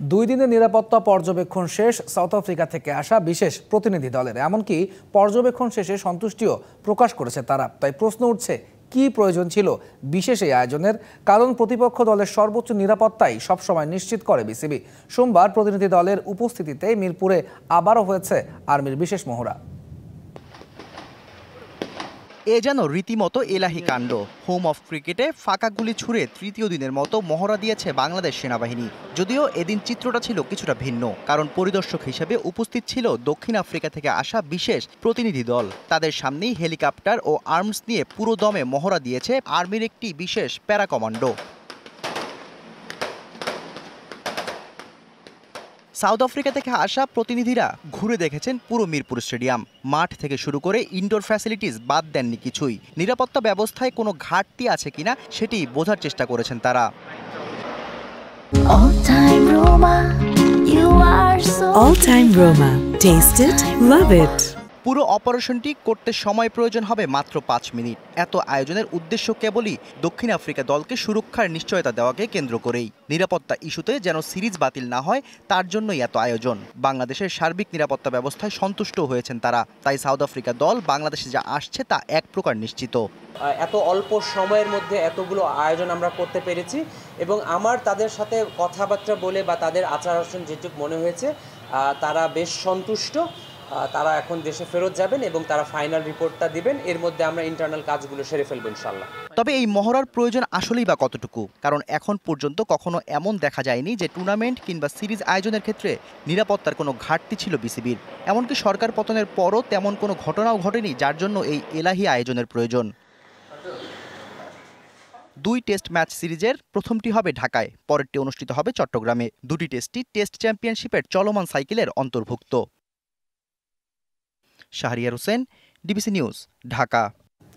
দুই দিনের নিরাপত্তা পর্যবেক্ষণ শেষ সাউথ আফ্রিকা থেকে আসা বিশেষ প্রতিনিধি দলের। এমনকি পর্যবেক্ষণ শেষে সন্তুষ্টিও প্রকাশ করেছে তারা। তাই প্রশ্ন উঠছে, কি প্রয়োজন ছিল বিশেষ এই আয়োজনের? কারণ প্রতিপক্ষ দলের সর্বোচ্চ নিরাপত্তাই সবসময় নিশ্চিত করে বিসিবি। সোমবার প্রতিনিধি দলের উপস্থিতিতে মিরপুরে আবারও হয়েছে আর্মির বিশেষ মহড়া। এ যেন রীতিমতো এলাহি কাণ্ড। হোম অফ ক্রিকেটে ফাঁকা গুলি ছুড়ে তৃতীয় দিনের মতো মহড়া দিয়েছে বাংলাদেশ সেনাবাহিনী। যদিও এদিন চিত্রটা ছিল কিছুটা ভিন্ন, কারণ পরিদর্শক হিসেবে উপস্থিত ছিল দক্ষিণ আফ্রিকা থেকে আসা বিশেষ প্রতিনিধি দল। তাদের সামনেই হেলিকপ্টার ও আর্মস নিয়ে পুরো দমে মহড়া দিয়েছে আর্মির একটি বিশেষ প্যারা কমান্ডো। সাউথ আফ্রিকা থেকে আসা প্রতিনিধিরা ঘুরে দেখেছেন পুরো মিরপুর স্টেডিয়াম। মাঠ থেকে শুরু করে ইনডোর ফ্যাসিলিটিস বাদ দেননি কিছুই। নিরাপত্তা ব্যবস্থায় কোনো ঘাটতি আছে কিনা সেটি বোঝার চেষ্টা করেছেন তারা। All time Roma. Taste it, love it. পুরো অপারেশনটি করতে সময় প্রয়োজন হবে মাত্র 5 মিনিট। এত আয়োজনের উদ্দেশ্য কেবলই দক্ষিণ আফ্রিকা দলকে সুরক্ষার নিশ্চয়তা দেওয়াকে কেন্দ্র করেই। নিরাপত্তা ইস্যুতে যেন সিরিজ বাতিল না হয়, তার জন্যই এত আয়োজন। বাংলাদেশের সার্বিক নিরাপত্তা ব্যবস্থায় সন্তুষ্ট হয়েছেন তারা। তাই সাউথ আফ্রিকা দল বাংলাদেশে যা আসছে তা এক প্রকার নিশ্চিত। এত অল্প সময়ের মধ্যে এতগুলো আয়োজন আমরা করতে পেরেছি এবং আমার তাদের সাথে কথাবার্তা বলে বা তাদের আচার আচরণ যেটুকু মনে হয়েছে, তারা বেশ সন্তুষ্ট। তারা এখন দেশে ফেরত যাবেন এবং তারা ফাইনাল রিপোর্টটা দিবেন। এর মধ্যে আমরা ইন্টারনাল কাজগুলো সেরে ফেলবো ইনশাল্লাহ। তবে এই মহড়ার প্রয়োজন আসলেই বা কতটুকু? কারণ এখন পর্যন্ত কখনো এমন দেখা যায়নি যে টুর্নামেন্ট কিংবা সিরিজ আয়োজনের ক্ষেত্রে নিরাপত্তার কোনো ঘাটতি ছিল বিসিবির। এমনকি সরকার পতনের পরও তেমন কোনো ঘটনাও ঘটেনি যার জন্য এই এলাহি আয়োজনের প্রয়োজন। 2 টেস্ট ম্যাচ সিরিজের প্রথমটি হবে ঢাকায়, পরেরটি অনুষ্ঠিত হবে চট্টগ্রামে। দুটি টেস্টই টেস্ট চ্যাম্পিয়নশিপের চলমান সাইকেলের অন্তর্ভুক্ত। Shahriar Hossain, DBC news, Dhaka.